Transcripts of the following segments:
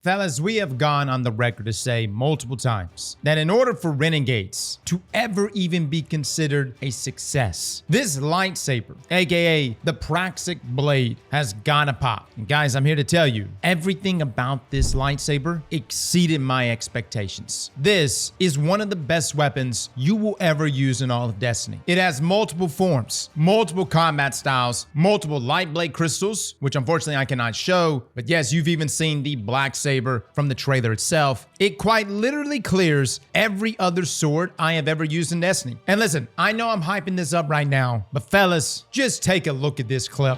Fellas, we have gone on the record to say multiple times that in order for Renegades to ever even be considered a success, this lightsaber, aka the Praxic Blade, has gotta pop. And guys, I'm here to tell you, everything about this lightsaber exceeded my expectations. This is one of the best weapons you will ever use in all of Destiny. It has multiple forms, multiple combat styles, multiple light blade crystals, which unfortunately I cannot show, but yes, you've even seen the black saber from the trailer itself. It quite literally clears every other sword I have ever used in Destiny. And listen, I know I'm hyping this up right now, but fellas, just take a look at this clip.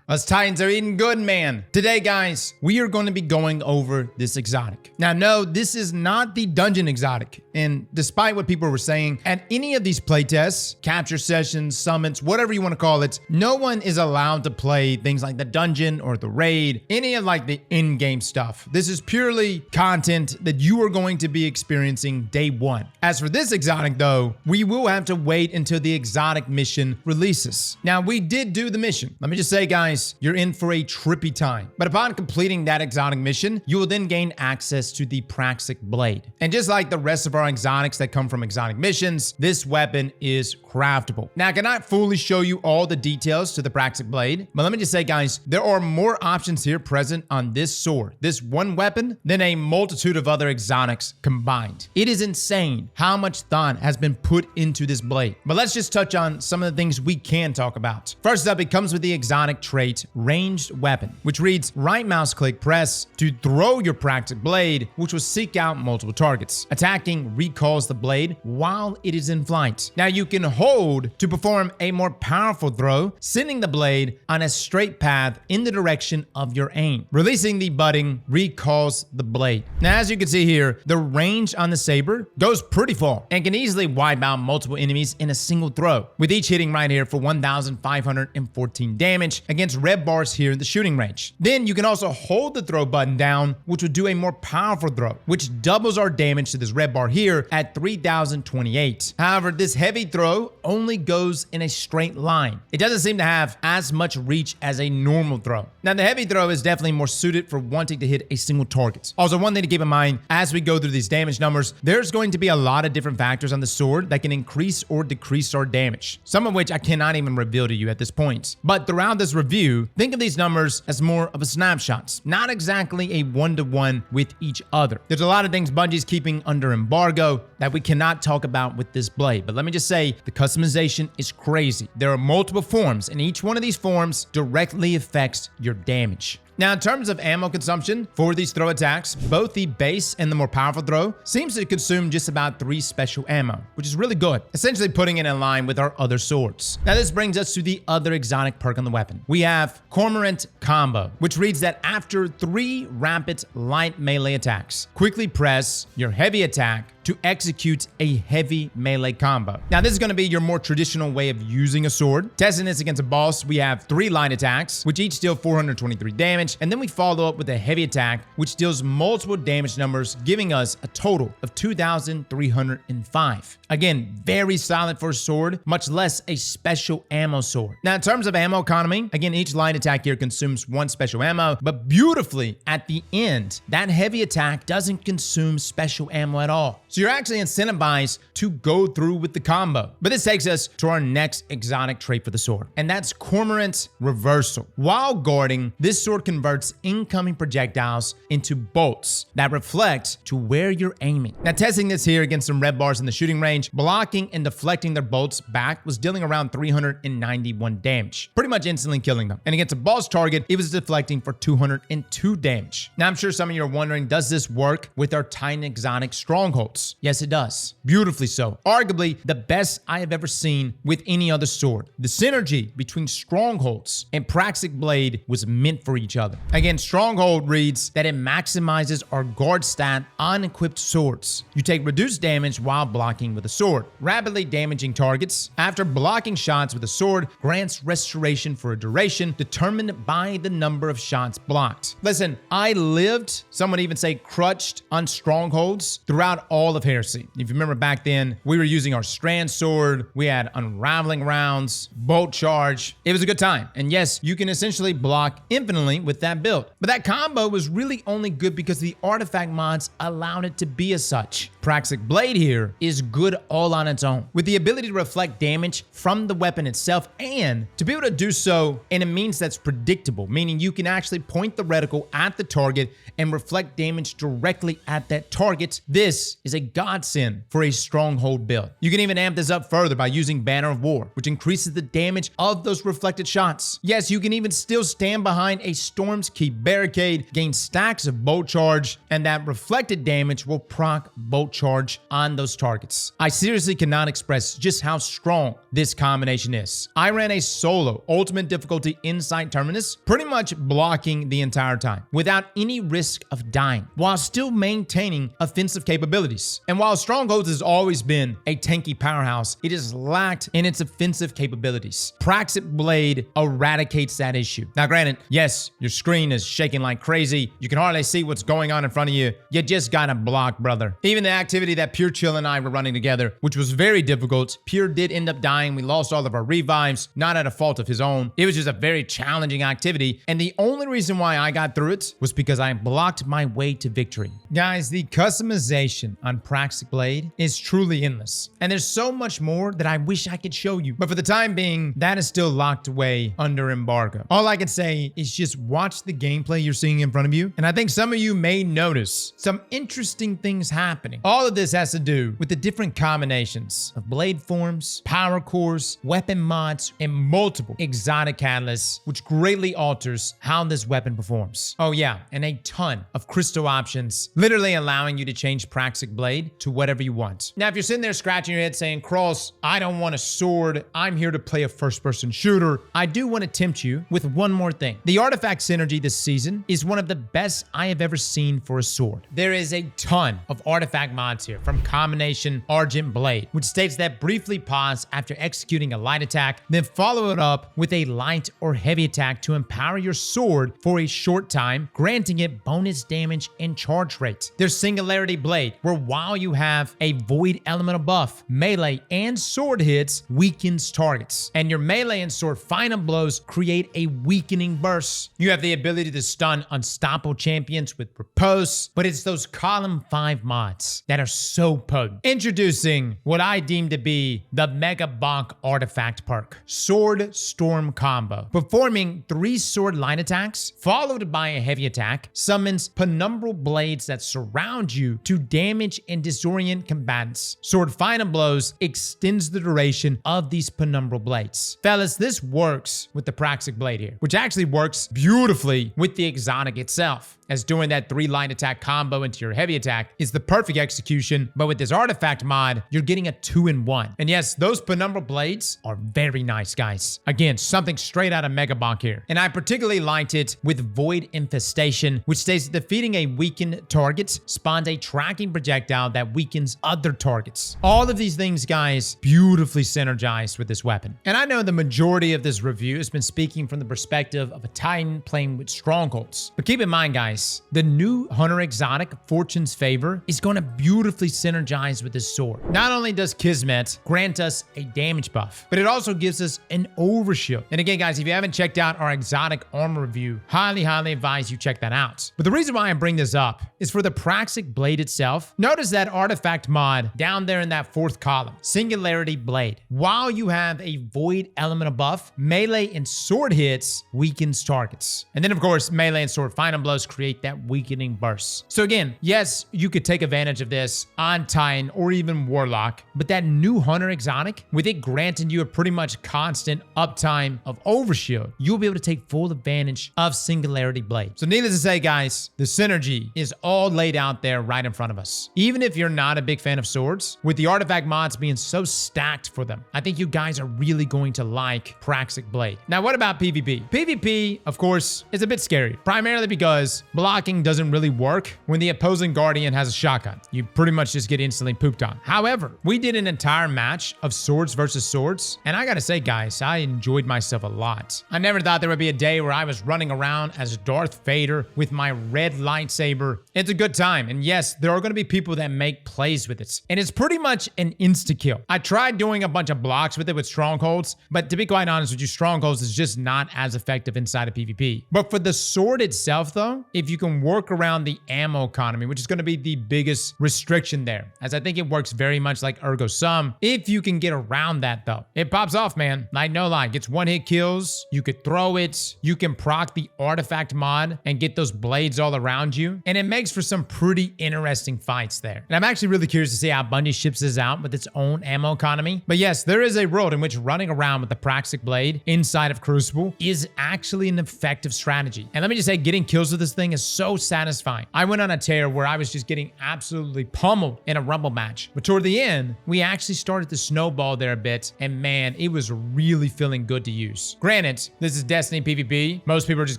Us Titans are eating good, man. Today, guys, we are going to be going over this exotic. Now, no, this is not the dungeon exotic. And despite what people were saying, at any of these playtests, capture sessions, summits, whatever you want to call it, no one is allowed to play things like the dungeon or the raid, any of like the in-game stuff. This is purely content that you are going to be experiencing day one. As for this exotic, though, we will have to wait until the exotic mission releases. Now, we did do the mission. Let me just say, guys, you're in for a trippy time. But upon completing that exotic mission, you will then gain access to the Praxic Blade. And just like the rest of our exotics that come from exotic missions, this weapon is craftable. Now, I cannot fully show you all the details to the Praxic Blade, but let me just say, guys, there are more options here present on this sword, this one weapon, than a multitude of other exotics combined. It is insane how much thought has been put into this blade. But let's just touch on some of the things we can talk about. First up, it comes with the exotic trait Ranged Weapon, which reads right mouse click press to throw your Praxic Blade, which will seek out multiple targets. Attacking recalls the blade while it is in flight. Now you can hold to perform a more powerful throw, sending the blade on a straight path in the direction of your aim. Releasing the button recalls the blade. Now, as you can see here, the range on the saber goes pretty far and can easily wipe out multiple enemies in a single throw, with each hitting right here for 1,514 damage against red bars here in the shooting range. Then you can also hold the throw button down, which will do a more powerful throw, which doubles our damage to this red bar here at 3,028. However, this heavy throw only goes in a straight line. It doesn't seem to have as much reach as a normal throw. Now, the heavy throw is definitely more suited for wanting to hit a single target. Also, one thing to keep in mind as we go through these damage numbers, there's going to be a lot of different factors on the sword that can increase or decrease our damage, some of which I cannot even reveal to you at this point. But throughout this review, think of these numbers as more of a snapshots, not exactly a one-to-one with each other. There's a lot of things Bungie's keeping under embargo that we cannot talk about with this blade, but let me just say the customization is crazy. There are multiple forms, and each one of these forms directly affects your damage. Now, in terms of ammo consumption for these throw attacks, both the base and the more powerful throw seems to consume just about 3 special ammo, which is really good, essentially putting it in line with our other swords. Now, this brings us to the other exotic perk on the weapon. We have Cormorant Combo, which reads that after 3 rapid light melee attacks, quickly press your heavy attack to execute a heavy melee combo. Now, this is going to be your more traditional way of using a sword. Testing this against a boss, we have 3 light attacks, which each deal 423 damage, and then we follow up with a heavy attack, which deals multiple damage numbers, giving us a total of 2,305. Again, very solid for a sword, much less a special ammo sword. Now, in terms of ammo economy, again, each light attack here consumes 1 special ammo, but beautifully at the end, that heavy attack doesn't consume special ammo at all. So you're actually incentivized to go through with the combo. But this takes us to our next exotic trait for the sword, and that's Cormorant Reversal. While guarding, this sword converts incoming projectiles into bolts that reflect to where you're aiming. Now, testing this here against some red bars in the shooting range, blocking and deflecting their bolts back was dealing around 391 damage, pretty much instantly killing them. And against a boss target, it was deflecting for 202 damage. Now, I'm sure some of you are wondering, does this work with our Titan exotic Strongholds? Strongholds. Yes, it does. Beautifully so. Arguably the best I have ever seen with any other sword. The synergy between Strongholds and Praxic Blade was meant for each other. Again, Stronghold reads that it maximizes our guard stat on equipped swords. You take reduced damage while blocking with a sword. Rapidly damaging targets after blocking shots with a sword grants restoration for a duration determined by the number of shots blocked. Listen, I lived, some would even say crutched, on Strongholds throughout all of Heresy. If you remember back then, we were using our Strand Sword, we had Unraveling Rounds, Bolt Charge. It was a good time. And yes, you can essentially block infinitely with that build. But that combo was really only good because the artifact mods allowed it to be as such. Praxic Blade here is good all on its own, with the ability to reflect damage from the weapon itself and to be able to do so in a means that's predictable, meaning you can actually point the reticle at the target and reflect damage directly at that target. This is a godsend for a Stronghold build. You can even amp this up further by using Banner of War, which increases the damage of those reflected shots. Yes, you can even still stand behind a Storm's Keep barricade, gain stacks of Bolt Charge, and that reflected damage will proc Bolt Charge on those targets. I seriously cannot express just how strong this combination is. I ran a solo ultimate difficulty inside Terminus, pretty much blocking the entire time without any risk of dying, while still maintaining offensive capabilities. And while Strongholds has always been a tanky powerhouse, it is lacked in its offensive capabilities. Praxic Blade eradicates that issue. Now granted, yes, your screen is shaking like crazy. You can hardly see what's going on in front of you. You just gotta block, brother. Even the activity that Pure Chill and I were running together, which was very difficult. Pure did end up dying. We lost all of our revives, not at a fault of his own. It was just a very challenging activity, and the only reason why I got through it was because I blocked my way to victory. Guys, the customization on Praxic Blade is truly endless, and there's so much more that I wish I could show you, but for the time being, that is still locked away under embargo. All I can say is just watch the gameplay you're seeing in front of you, and I think some of you may notice some interesting things happening. All of this has to do with the different combinations of blade forms, power cores, weapon mods, and multiple exotic catalysts, which greatly alters how this weapon performs. Oh yeah, and a ton of crystal options, literally allowing you to change Praxic Blade to whatever you want. Now, if you're sitting there scratching your head saying, Cross, I don't want a sword, I'm here to play a first-person shooter, I do want to tempt you with one more thing. The artifact synergy this season is one of the best I have ever seen for a sword. There is a ton of artifact mods here, from Combination Argent Blade, which states that briefly pause after executing a light attack, then follow it up with a light or heavy attack to empower your sword for a short time, granting it bonus damage and charge rate. There's Singularity Blade, where while you have a void elemental buff, melee and sword hits weakens targets, and your melee and sword final blows create a weakening burst. You have the ability to stun unstoppable champions with Repose, but it's those column 5 mods that are so potent. Introducing what I deem to be the Mega Bonk artifact perk, Sword Storm combo. Performing 3 sword line attacks, followed by a heavy attack, summons penumbral blades that surround you to damage and disorient combatants. Sword final blows extends the duration of these penumbral blades. Fellas, this works with the Praxic Blade here, which actually works beautifully with the exotic itself, as doing that 3 line attack combo into your heavy attack is the perfect execution, but with this artifact mod, you're getting a 2-in-1. And yes, those penumbral blades are very nice, guys. Again, something straight out of Mega Bonk here. And I particularly liked it with Void Infestation, which states that defeating a weakened target spawns a tracking projectile that weakens other targets. All of these things, guys, beautifully synergized with this weapon. And I know the majority of this review has been speaking from the perspective of a Titan playing with Strongholds. But keep in mind, guys, the new Hunter Exotic, Fortune's Favor, is going to beautifully synergize with this sword. Not only does Kismet grant us a damage buff, but it also gives us an overshield. And again, guys, if you haven't checked out our exotic armor review, highly advise you check that out. But the reason why I bring this up is for the Praxic Blade itself. Notice that artifact mod down there in that 4th column, Singularity Blade. While you have a void elemental buff, melee and sword hits weakens targets. And then, of course, melee and sword final blows create create that weakening burst. So again, yes, you could take advantage of this on Titan or even Warlock, but that new Hunter exotic, with it granting you a pretty much constant uptime of overshield, you'll be able to take full advantage of Singularity Blade. So needless to say, guys, the synergy is all laid out there right in front of us. Even if you're not a big fan of swords, with the artifact mods being so stacked for them, I think you guys are really going to like Praxic Blade. Now, what about PvP? PvP, of course, is a bit scary, primarily because blocking doesn't really work when the opposing Guardian has a shotgun. You pretty much just get instantly pooped on. However, we did an entire match of swords versus swords, and I gotta say, guys, I enjoyed myself a lot. I never thought there would be a day where I was running around as Darth Vader with my red lightsaber. It's a good time, and yes, there are gonna be people that make plays with it, and it's pretty much an insta-kill. I tried doing a bunch of blocks with it with Strongholds, but to be quite honest with you, Strongholds is just not as effective inside of PvP. But for the sword itself, though, if you can work around the ammo economy, which is going to be the biggest restriction there, as I think it works very much like Ergo Sum. If you can get around that, though, it pops off, man. Like, no lie, gets one-hit kills. You could throw it. You can proc the artifact mod and get those blades all around you, and it makes for some pretty interesting fights there. And I'm actually really curious to see how Bungie ships this out with its own ammo economy. But yes, there is a world in which running around with the Praxic Blade inside of Crucible is actually an effective strategy. And let me just say, getting kills with this thing is so satisfying. I went on a tear where I was just getting absolutely pummeled in a Rumble match. But toward the end, we actually started to snowball there a bit, and man, it was really feeling good to use. Granted, this is Destiny PvP. Most people are just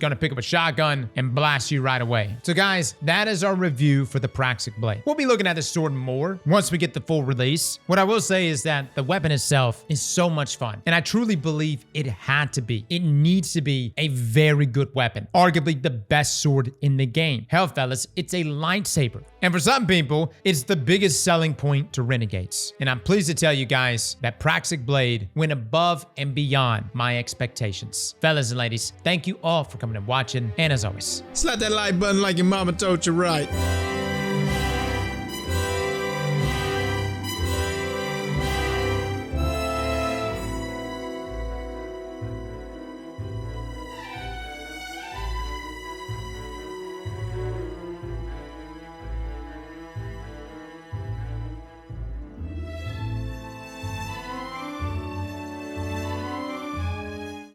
gonna pick up a shotgun and blast you right away. So guys, that is our review for the Praxic Blade. We'll be looking at this sword more once we get the full release. What I will say is that the weapon itself is so much fun, and I truly believe it had to be. It needs to be a very good weapon, arguably the best sword in the game. Hell, fellas, it's a lightsaber. And for some people, it's the biggest selling point to Renegades. And I'm pleased to tell you guys that Praxic Blade went above and beyond my expectations. Fellas and ladies, thank you all for coming and watching, and as always, Slap that like button like your mama told you right.